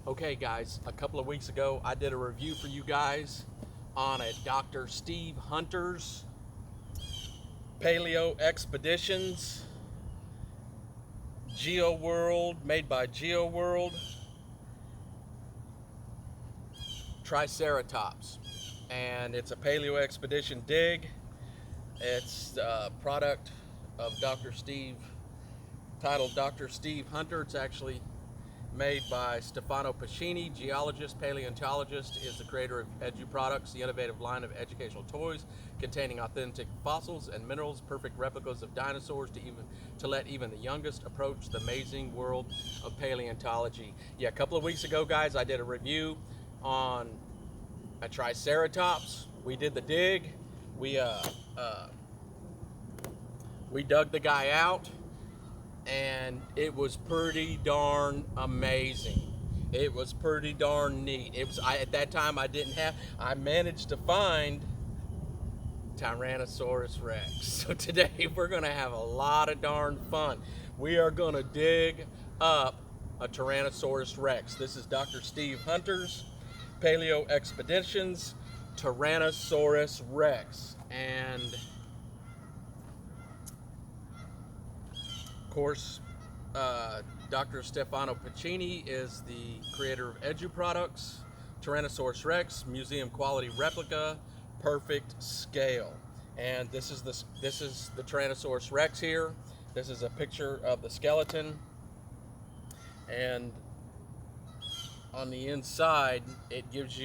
Okay guys, a couple of weeks ago I did a review for you guys on a Dr. Steve Hunter's Paleo Expeditions Geo World, made by Geo World, Triceratops. And it's a Paleo Expedition dig. It's a product of Dr. Steve, titled Dr. Steve Hunter. It's actually made by Stefano Pacini, geologist, paleontologist, is the creator of Edu Products, the innovative line of educational toys containing authentic fossils and minerals, perfect replicas of dinosaurs to let even the youngest approach the amazing world of paleontology. Yeah, a couple of weeks ago, guys, I did a review on a Triceratops. We did the dig. We dug the guy out, and it was pretty darn amazing. It was pretty darn neat. At that time I managed to find Tyrannosaurus Rex. So today we're gonna have a lot of darn fun. We are gonna dig up a Tyrannosaurus Rex. This is Dr. Steve Hunter's Paleo Expeditions Tyrannosaurus Rex. And of course, Dr. Stefano Pacini is the creator of Edu Products, Tyrannosaurus Rex, museum quality replica, perfect scale. And this is the Tyrannosaurus Rex here. This is a picture of the skeleton, and on the inside it tells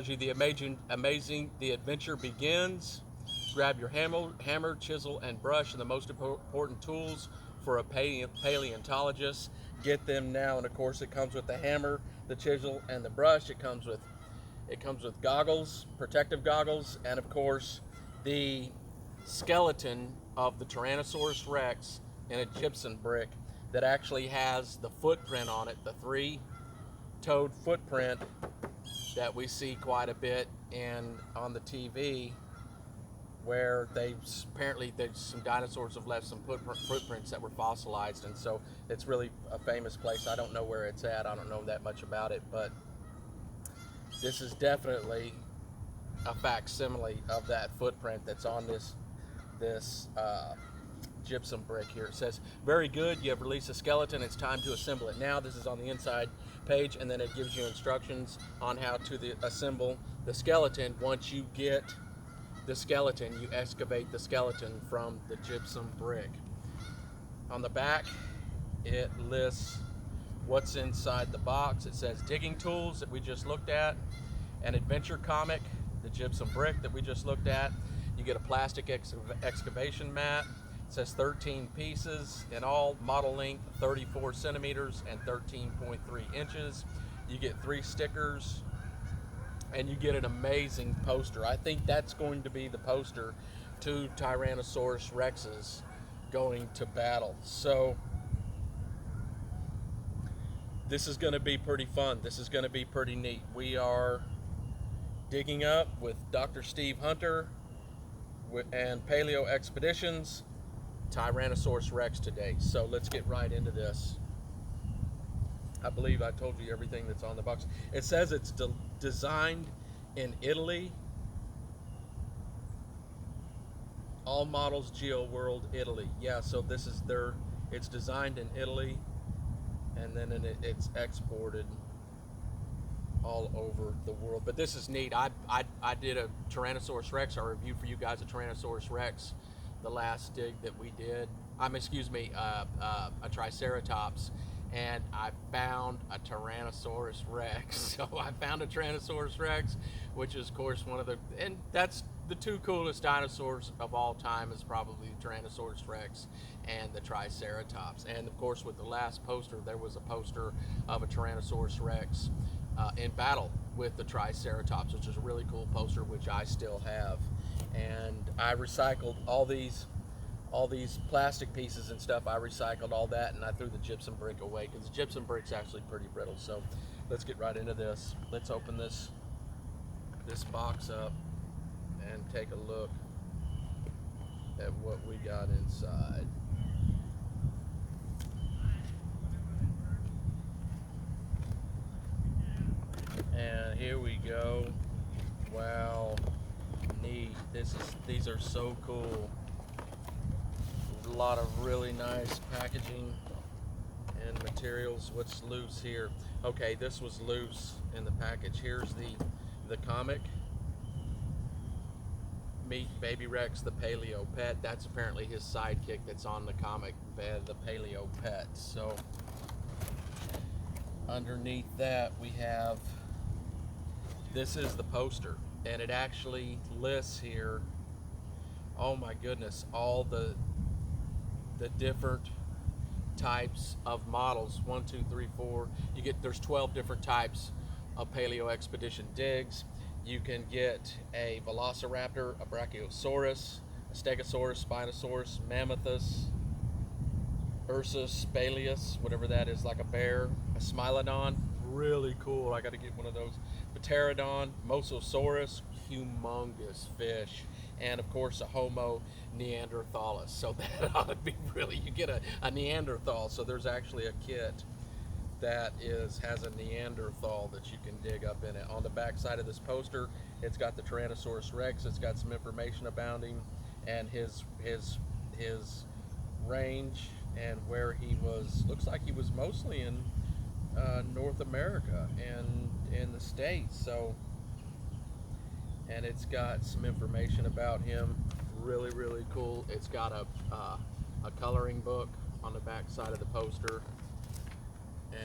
you the the adventure begins. Grab your hammer, chisel, and brush, and the most important tools for a paleontologist. Get them now, and of course, it comes with the hammer, the chisel, and the brush. It comes with goggles, protective goggles, and of course, the skeleton of the Tyrannosaurus Rex in a gypsum brick that actually has the footprint on it, the three-toed footprint that we see quite a bit on the TV, where apparently some dinosaurs have left some footprints that were fossilized, and so it's really a famous place. I don't know where it's at. I don't know that much about it, but this is definitely a facsimile of that footprint that's on this gypsum brick here. It says, "Very good, you have released a skeleton. It's time to assemble it now." This is on the inside page, and then it gives you instructions on how to assemble the skeleton. Once you get the skeleton, you excavate the skeleton from the gypsum brick. On the back, it lists what's inside the box. It says digging tools that we just looked at, an adventure comic, the gypsum brick that we just looked at. You get a plastic excavation mat. It says 13 pieces in all, model length 34 centimeters and 13.3 inches. You get 3 stickers, and you get an amazing poster. I think that's going to be the poster to Tyrannosaurus Rexes going to battle. So this is going to be pretty fun. This is going to be pretty neat. We are digging up with Dr. Steve Hunter and Paleo Expeditions Tyrannosaurus Rex today. So let's get right into this. I believe I told you everything that's on the box. It says it's designed in Italy. All models Geo World, Italy. Yeah, so it's designed in Italy, and then it's exported all over the world. But this is neat. I did a Tyrannosaurus Rex. I reviewed for you guys a Tyrannosaurus Rex, the last dig that we did. A Triceratops. And I found a Tyrannosaurus Rex. So I found a Tyrannosaurus Rex, which is, of course, and that's the two coolest dinosaurs of all time, is probably the Tyrannosaurus Rex and the Triceratops. And of course, with the last poster, there was a poster of a Tyrannosaurus Rex in battle with the Triceratops, which is a really cool poster, which I still have. And I recycled all these plastic pieces and stuff. I recycled all that, and I threw the gypsum brick away because the gypsum brick's actually pretty brittle. So let's get right into this. Let's open this box up and take a look at what we got inside. go. Wow, neat. These are so cool. A lot of really nice packaging and materials. What's loose here? Okay, this was loose in the package. Here's the comic. Meet Baby Rex, the Paleo pet. That's apparently his sidekick that's on the comic, the Paleo pet. So underneath that we have, this is the poster, and it actually lists here, oh my goodness, all the different types of models. 1, 2, 3, 4. There's 12 different types of Paleo expedition digs. You can get a velociraptor, a brachiosaurus, a stegosaurus, spinosaurus, mammothus, ursus baleus, whatever that is, like a bear, a smilodon, really cool. I got to get one of those. Pterodon, mosasaurus, humongous fish, and of course a Homo neanderthalis. So that ought to be really, you get a Neanderthal. So there's actually a kit that has a Neanderthal that you can dig up in it. On the back side of this poster, it's got the Tyrannosaurus Rex. It's got some information about him and his range and where he was. Looks like he was mostly in North America and in the States. So, and it's got some information about him. Really, really cool. It's got a coloring book on the back side of the poster.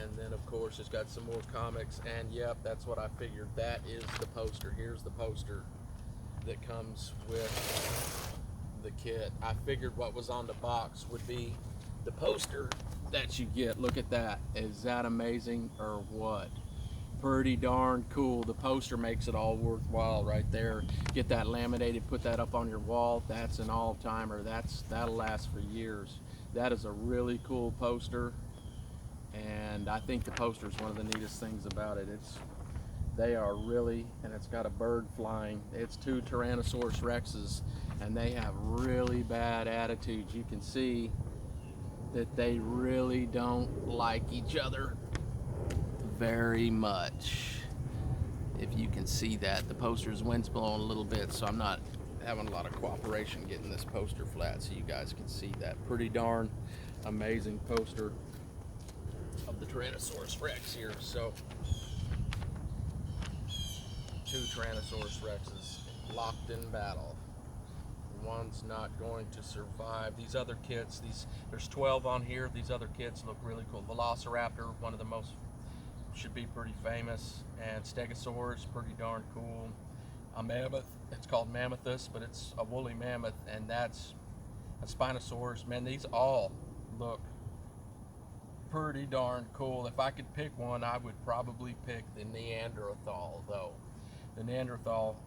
And then of course it's got some more comics, and yep, that's what I figured. That is the poster. Here's the poster that comes with the kit. I figured what was on the box would be the poster that you get. Look at that. Is that amazing or what? Pretty darn cool. The poster makes it all worthwhile right there. Get that laminated, put that up on your wall. That's an all-timer. That'll last for years. That is a really cool poster. And I think the poster is one of the neatest things about it. They are really, and it's got a bird flying. It's 2 Tyrannosaurus Rexes, and they have really bad attitudes. You can see that they really don't like each other very much. If you can see that, the poster's wind's blowing a little bit, so I'm not having a lot of cooperation getting this poster flat, so you guys can see that. Pretty darn amazing poster of the Tyrannosaurus Rex here. So 2 Tyrannosaurus Rexes locked in battle. One's not going to survive. These other kits, there's 12 on here. These other kits look really cool. Velociraptor, one of the most, should be pretty famous, and Stegosaurus, pretty darn cool. A mammoth, it's called Mammothus, but it's a woolly mammoth, and that's a Spinosaurus. Man, these all look pretty darn cool. If I could pick one, I would probably pick the Neanderthal, though. The Neanderthal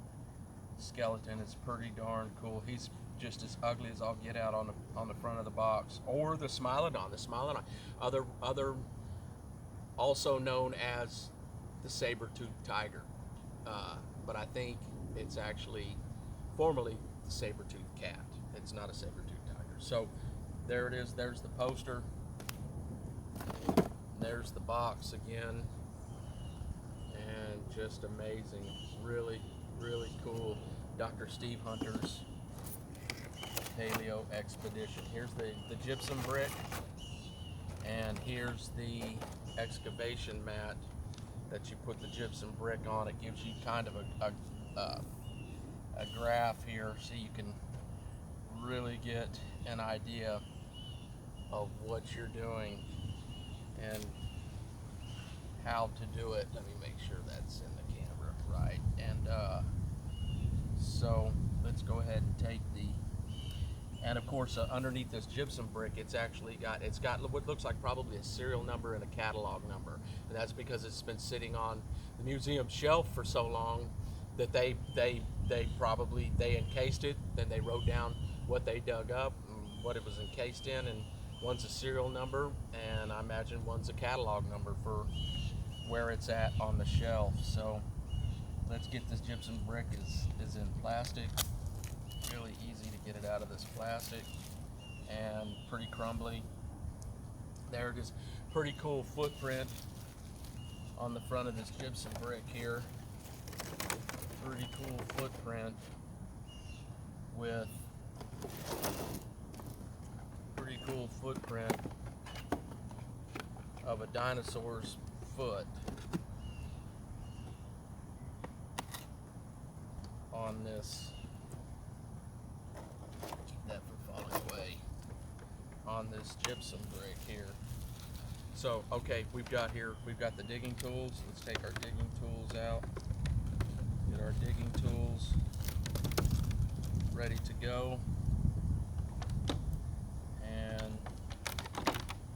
skeleton is pretty darn cool. He's just as ugly as I'll get out on the front of the box. Or the Smilodon. The Smilodon, other also known as the saber-toothed tiger, but I think it's actually formerly the saber-toothed cat. It's not a saber-toothed tiger. So there it is. There's the poster. There's the box again, and just amazing. Really, really cool. Dr. Steve Hunter's Paleo Expedition. Here's the gypsum brick, and here's the excavation mat that you put the gypsum brick on. It gives you kind of a graph here, so you can really get an idea of what you're doing and how to do it. Let me make sure that's in the camera right. And so let's go ahead and take and of course underneath this gypsum brick, it's got what looks like probably a serial number and a catalog number, and that's because it's been sitting on the museum shelf for so long that they encased it, then they wrote down what they dug up and what it was encased in, and one's a serial number, and I imagine one's a catalog number for where it's at on the shelf. So let's get this gypsum brick. Is in plastic. Really easy to get it out of this plastic, and pretty crumbly. There it is. Pretty cool footprint on the front of this gypsum brick here. pretty cool footprint with of a dinosaur's foot on this. Keep that from falling away. On this gypsum brick here. So, okay, we've got the digging tools. Let's take our digging tools out. Get our digging tools ready to go. And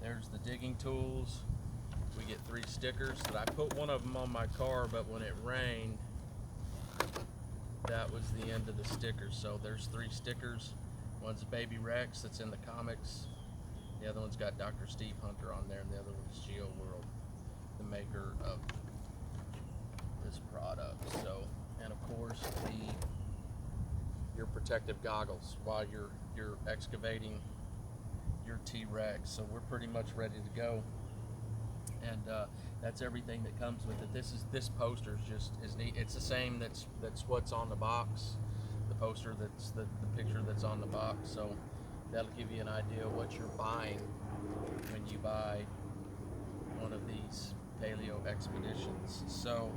there's the digging tools. We get 3 stickers. That I put one of them on my car, but when it rained, that was the end of the stickers. So there's 3 stickers. One's a Baby Rex that's in the comics. The other one's got Dr. Steve Hunter on there, and the other one's Geo World, the maker of this product. So, and of course, your protective goggles while you're excavating your T-Rex. So we're pretty much ready to go, and that's everything that comes with it. This poster is neat. It's the same that's what's on the box. The poster that's the picture that's on the box. So that'll give you an idea of what you're buying when you buy one of these Paleo expeditions. So,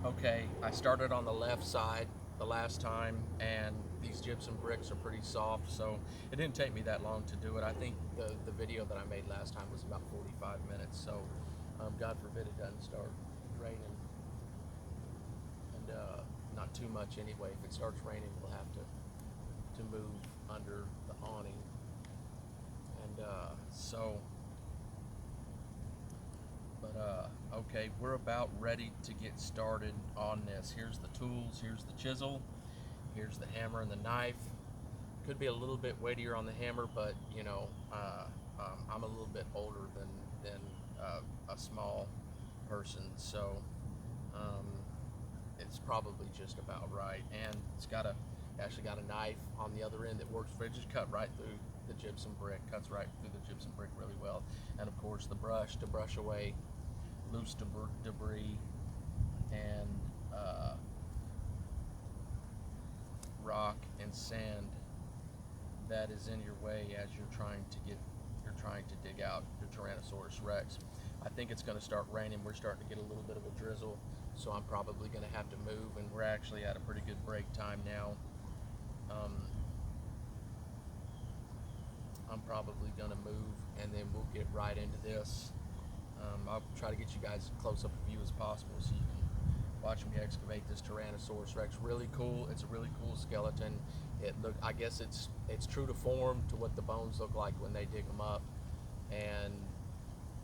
okay, I started on the left side the last time, and these gypsum bricks are pretty soft, so it didn't take me that long to do it. I think the video that I made last time was about 45 minutes, so God forbid it doesn't start raining. And not too much anyway. If it starts raining, we'll have to move under the awning. And okay, we're about ready to get started on this. Here's the tools, here's the chisel, here's the hammer and the knife. Could be a little bit weightier on the hammer, but you know, I'm a little bit older than a small person, so it's probably just about right. And it's actually got a knife on the other end that works for it. Just cut right through the gypsum brick, cuts right through the gypsum brick really well. And of course the brush to brush away loose debris and rock and sand that is in your way as you're trying to dig out your Tyrannosaurus Rex. I think it's going to start raining. We're starting to get a little bit of a drizzle, so I'm probably going to have to move, and we're actually at a pretty good break time now. I'm probably going to move, and then we'll get right into this. I'll try to get you guys as close up a view as possible so you can watch me excavate this Tyrannosaurus Rex. Really cool. It's a really cool skeleton. I guess it's true to form to what the bones look like when they dig them up, and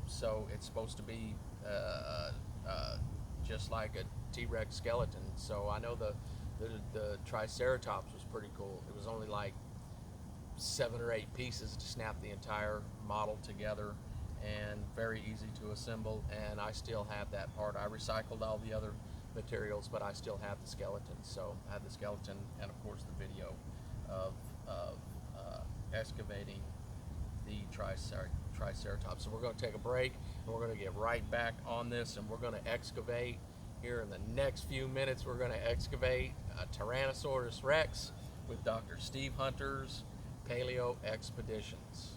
so it's supposed to be just like a T-Rex skeleton. So I know the Triceratops was pretty cool. It was only like 7 or 8 pieces to snap the entire model together, and very easy to assemble. And I still have that part. I recycled all the other materials, but I still have the skeleton. So I have the skeleton, and of course the video of excavating the Triceratops. So we're going to take a break, and we're going to get right back on this, and we're going to excavate here in the next few minutes. We're going to excavate a Tyrannosaurus Rex with Dr. Steve Hunter's Paleo Expeditions.